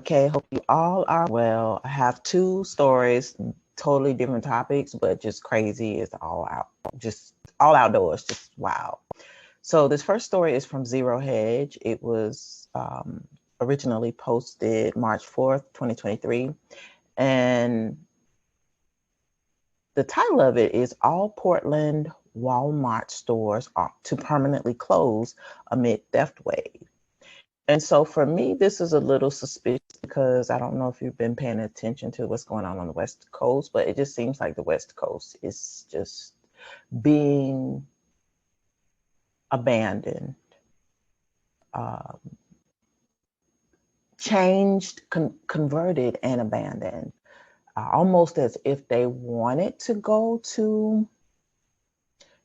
Okay, hope you all are well. I have two stories, totally different topics, but just crazy. It's all out, just all outdoors, just wow. So this first story is from Zerohedge. It was originally posted March 4th, 2023. And the title of it is All Portland Walmart Stores Are to Permanently Close Amid Theft Wave. And so for me, this is a little suspicious because I don't know if you've been paying attention to what's going on the West Coast, but it just seems like the West Coast is just being abandoned, um, changed, converted, and abandoned, almost as if they wanted to go to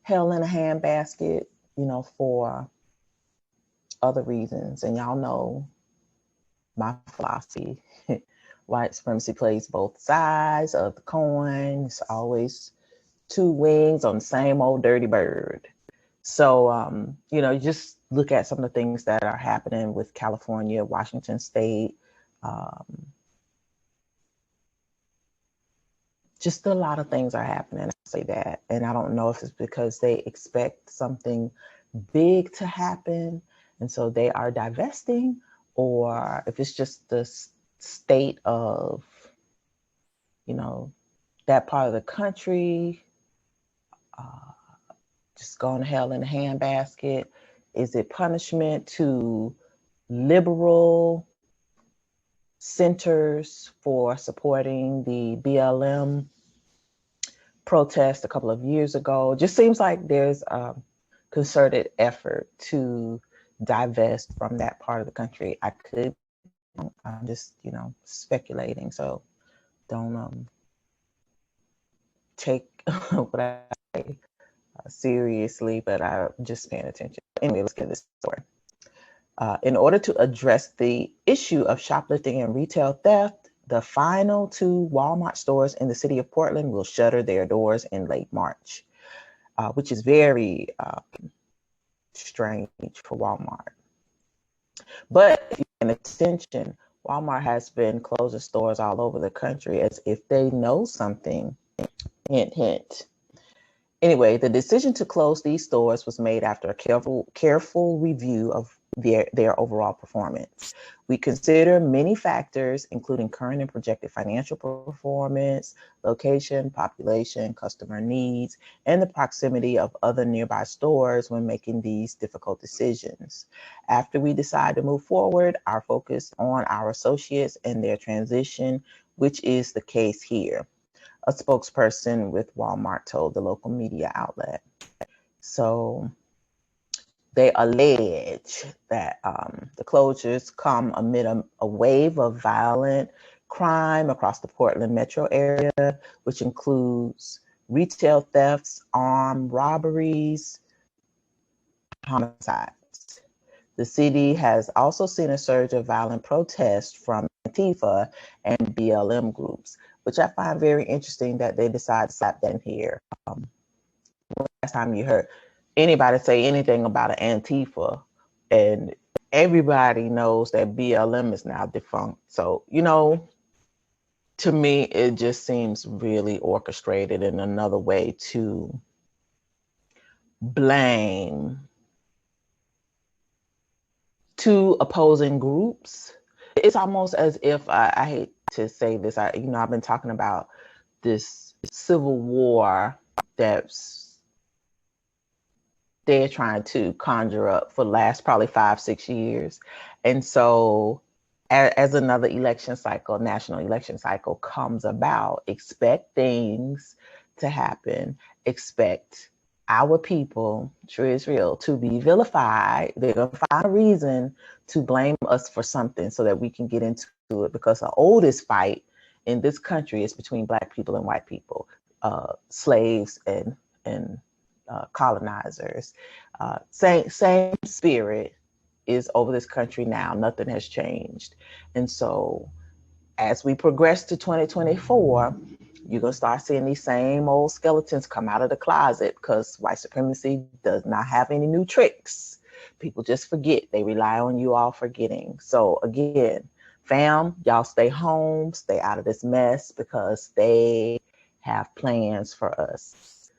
hell in a handbasket, for other reasons. And y'all know my philosophy. White supremacy plays both sides of the coin. It's always two wings on the same old dirty bird. So, just look at some of the things that are happening with California, Washington State. Just a lot of things are happening. I say that. And I don't know if it's because they expect something big to happen, and so they are divesting, or if it's just the state of, that part of the country just going to hell in a handbasket. Is it punishment to liberal centers for supporting the BLM protest a couple of years ago? Just seems like there's a concerted effort to divest from that part of the country. I'm just, speculating. So don't take what I say seriously, but I'm just paying attention. Anyway, let's get this story. In order to address the issue of shoplifting and retail theft, the final two Walmart stores in the city of Portland will shutter their doors in late March, which is very strange for Walmart. But if you pay attention, Walmart has been closing stores all over the country as if they know something. Hint, hint. Anyway, the decision to close these stores was made after a careful review of their overall performance. We consider many factors, including current and projected financial performance, location, population, customer needs, and the proximity of other nearby stores when making these difficult decisions. After we decide to move forward, our focus on our associates and their transition, which is the case here, a spokesperson with Walmart told the local media outlet. So they allege that the closures come amid a wave of violent crime across the Portland metro area, which includes retail thefts, armed robberies, homicides. The city has also seen a surge of violent protests from Antifa and BLM groups, which I find very interesting that they decide to slap that in here. Last time you heard anybody say anything about an Antifa, and everybody knows that BLM is now defunct. So, to me, it just seems really orchestrated in another way to blame two opposing groups. It's almost as if, I hate to say this, I've been talking about this civil war that's they're trying to conjure up for the last probably 5-6 years. And so as another election cycle, national election cycle comes about, expect things to happen, expect our people, true Israel, to be vilified. They're going to find a reason to blame us for something so that we can get into it, because the oldest fight in this country is between Black people and white people, slaves and colonizers. Same spirit is over this country now. Nothing has changed. And so as we progress to 2024, you're going to start seeing these same old skeletons come out of the closet, because white supremacy does not have any new tricks. People just forget. They rely on you all forgetting. So again, Fam, y'all stay home, stay out of this mess, because they have plans for us.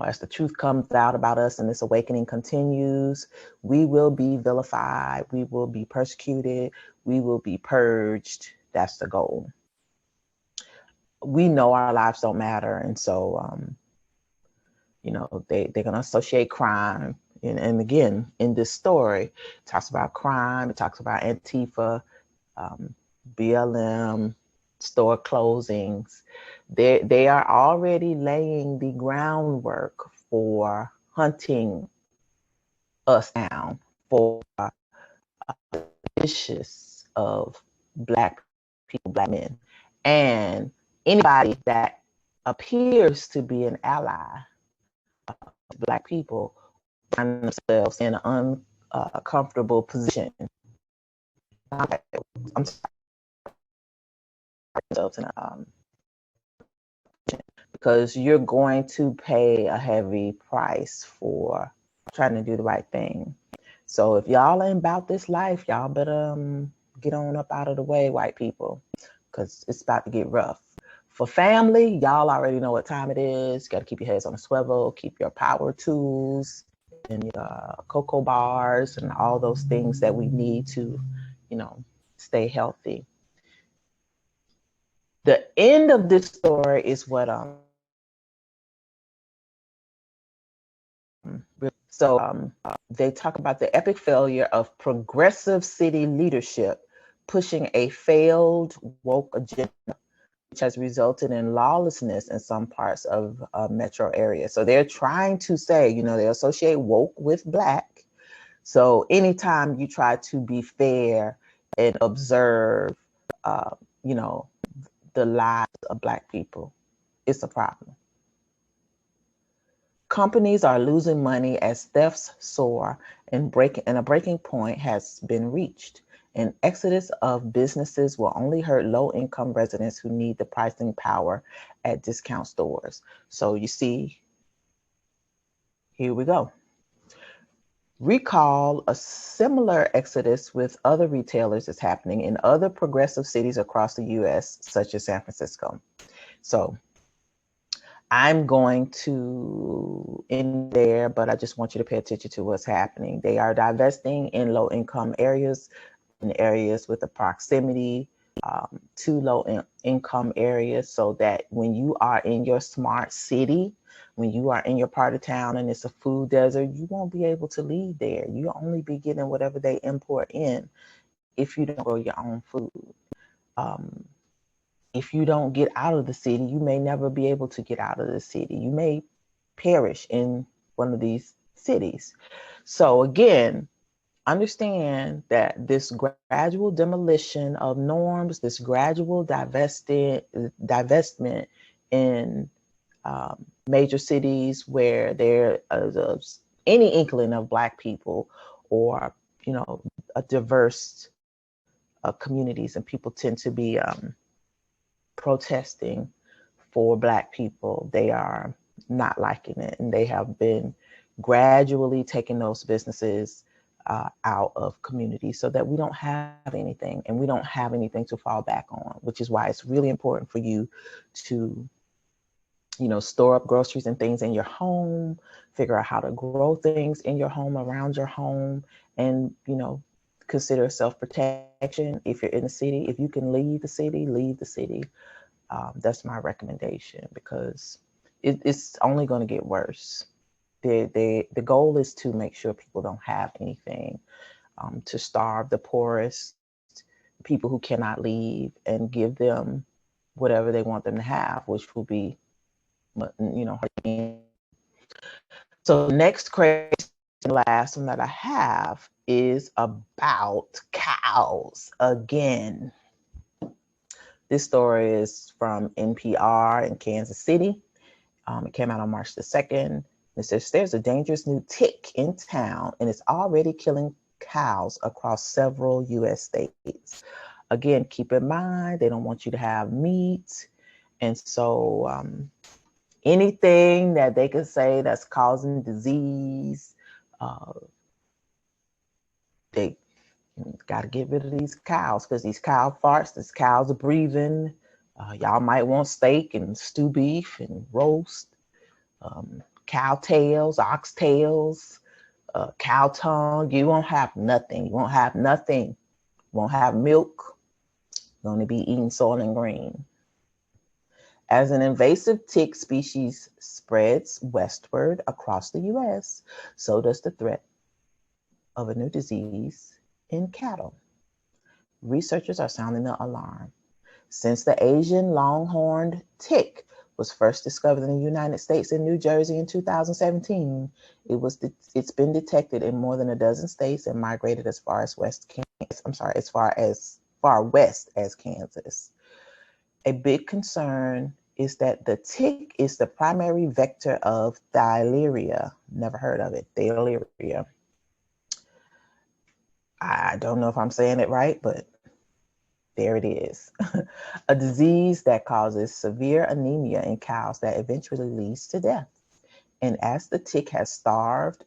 As the truth comes out about us and this awakening continues, we will be vilified, we will be persecuted, we will be purged. That's the goal. We know our lives don't matter, and so they're going to associate crime. And again, in this story, it talks about crime, it talks about Antifa, BLM, store closings. They are already laying the groundwork for hunting us down, for vicious of Black people, Black men, and anybody that appears to be an ally of Black people find themselves in an uncomfortable position. I'm sorry, because you're going to pay a heavy price for trying to do the right thing. So if y'all ain't about this life, y'all better get on up out of the way, white people, because it's about to get rough. For family, y'all already know what time it is. You got to keep your heads on a swivel, keep your power tools and your cocoa bars and all those things that we need to, stay healthy. The end of this story is what they talk about the epic failure of progressive city leadership pushing a failed woke agenda, which has resulted in lawlessness in some parts of metro areas. So they're trying to say, they associate woke with Black. So anytime you try to be fair and observe, the lives of Black people, it's a problem. Companies are losing money as thefts soar, and a breaking point has been reached. An exodus of businesses will only hurt low-income residents who need the pricing power at discount stores. So you see, here we go. Recall a similar exodus with other retailers is happening in other progressive cities across the US, such as San Francisco. So I'm going to end there, but I just want you to pay attention to what's happening. They are divesting in low-income areas, in areas with a proximity to low-income areas, so that when you are in your smart city, when you are in your part of town and it's a food desert, you won't be able to leave there. You'll only be getting whatever they import in if you don't grow your own food. If you don't get out of the city, you may never be able to get out of the city. You may perish in one of these cities. So again, understand that this gradual demolition of norms, this gradual divestment in major cities where there is any inkling of Black people or, a diverse communities, and people tend to be protesting for Black people. They are not liking it, and they have been gradually taking those businesses out of communities so that we don't have anything, and we don't have anything to fall back on, which is why it's really important for you to store up groceries and things in your home, figure out how to grow things in your home, around your home, and consider self-protection. If you're in the city, if you can leave the city, leave the city. That's my recommendation, because it's only going to get worse. The goal is to make sure people don't have anything, to starve the poorest, people who cannot leave, and give them whatever they want them to have, which will be, so next crazy, last one that I have is about cows again. This story is from NPR in Kansas City. It came out on March the 2nd. It says there's a dangerous new tick in town, and it's already killing cows across several U.S. states. Again, keep in mind, they don't want you to have meat. And so anything that they can say that's causing disease, Got to get rid of these cows because these cow farts, these cows are breathing. Y'all might want steak and stew beef and roast, cow tails, ox tails, cow tongue. You won't have nothing. You won't have nothing. You won't have milk. You're going to be eating soil and green. As an invasive tick species spreads westward across the U.S., so does the threat of a new disease in cattle. Researchers are sounding the alarm. Since the Asian longhorned tick was first discovered in the United States and New Jersey in 2017, it's been detected in more than a dozen states and migrated as far west as Kansas. A big concern is that the tick is the primary vector of diarrhea. Never heard of it, diarrhea. I don't know if I'm saying it right, but there it is. A disease that causes severe anemia in cows that eventually leads to death. And as the tick has carved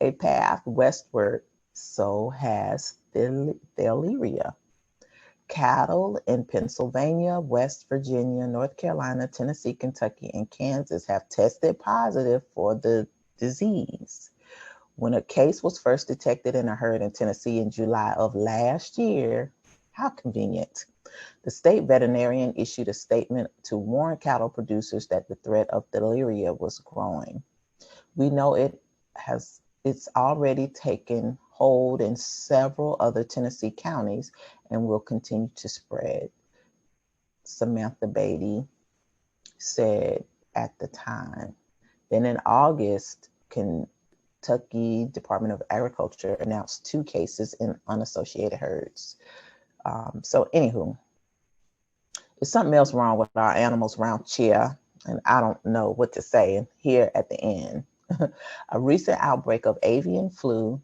a path westward, so has diarrhea. Cattle in Pennsylvania, West Virginia, North Carolina, Tennessee, Kentucky, and Kansas have tested positive for the disease. When a case was first detected in a herd in Tennessee in July of last year, how convenient, the state veterinarian issued a statement to warn cattle producers that the threat of diarrhea was growing. We know it's already taken hold in several other Tennessee counties and will continue to spread, Samantha Beatty said at the time. Then in August, Kentucky Department of Agriculture announced 2 cases in unassociated herds. So anywho, there's something else wrong with our animals around here, and I don't know what to say here at the end. A recent outbreak of avian flu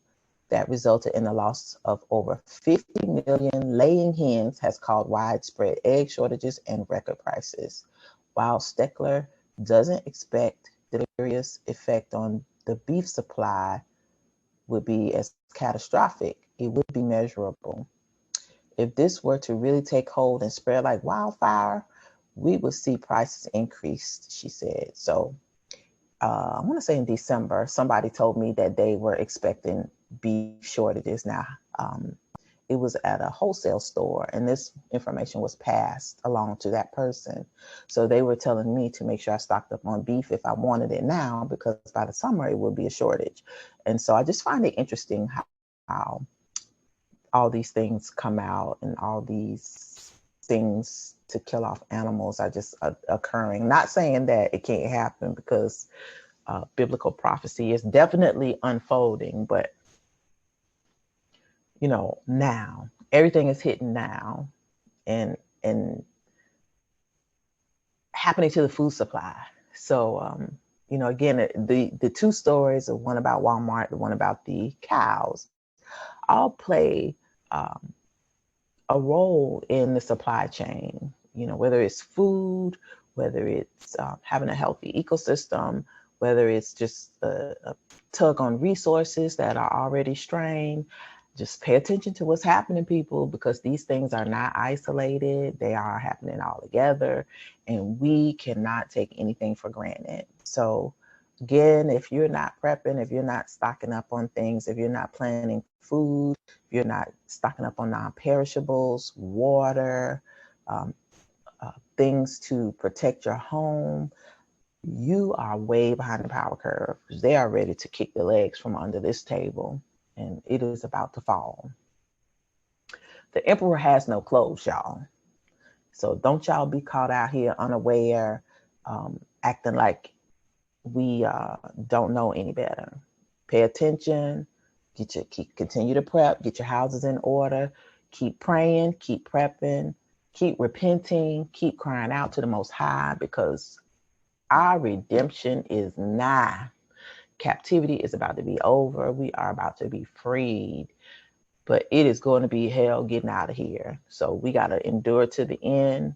that resulted in the loss of over 50 million laying hens has caused widespread egg shortages and record prices. While Steckler doesn't expect deleterious effect on the beef supply would be as catastrophic, it would be measurable. If this were to really take hold and spread like wildfire, we would see prices increase, she said. So I want to say in December, somebody told me that they were expecting beef shortages. Now, it was at a wholesale store, and this information was passed along to that person. So they were telling me to make sure I stocked up on beef if I wanted it now, because by the summer it would be a shortage. And so I just find it interesting how all these things come out and all these things to kill off animals are just occurring. Not saying that it can't happen, because biblical prophecy is definitely unfolding, but now everything is hitting now and happening to the food supply. So again, the 2 stories, the one about Walmart, the one about the cows, all play a role in the supply chain, whether it's food, whether it's having a healthy ecosystem, whether it's just a tug on resources that are already strained. Just pay attention to what's happening, people, because these things are not isolated. They are happening all together, and we cannot take anything for granted. So again, if you're not prepping, if you're not stocking up on things, if you're not planning food, if you're not stocking up on non-perishables, water, things to protect your home, you are way behind the power curve, because they are ready to kick the legs from under this table, and it is about to fall. The emperor has no clothes, y'all. So don't y'all be caught out here unaware, acting like we don't know any better. Pay attention, continue to prep, get your houses in order, keep praying, keep prepping, keep repenting, keep crying out to the Most High, because our redemption is nigh. Captivity is about to be over. We are about to be freed, but it is going to be hell getting out of here. So we got to endure to the end.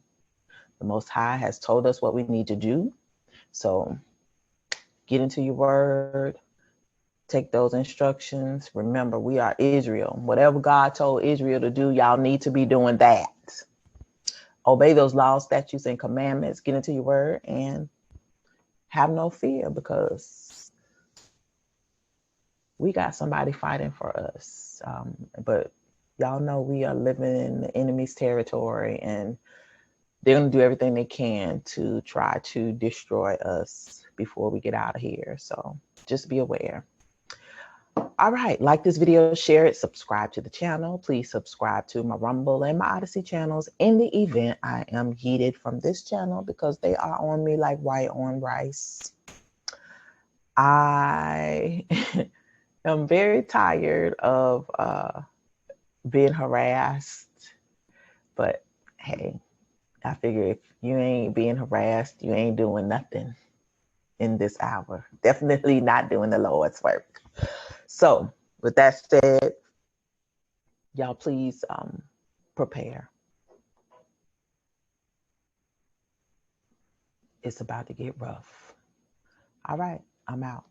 The Most High has told us what we need to do. So get into your word, Take those instructions. Remember, we are Israel. Whatever God told Israel to do, y'all need to be doing that. Obey those laws, statutes, and commandments. Get into your word and have no fear, because we got somebody fighting for us. But y'all know we are living in the enemy's territory, and they're going to do everything they can to try to destroy us before we get out of here. So just be aware. All right, like this video, share it, subscribe to the channel. Please subscribe to my Rumble and my Odyssey channels. In the event I am yeeted from this channel, because they are on me like white on rice. I am very tired of being harassed, but hey, I figure if you ain't being harassed, you ain't doing nothing in this hour. Definitely not doing the Lord's work. So with that said, y'all please prepare. It's about to get rough. All right, I'm out.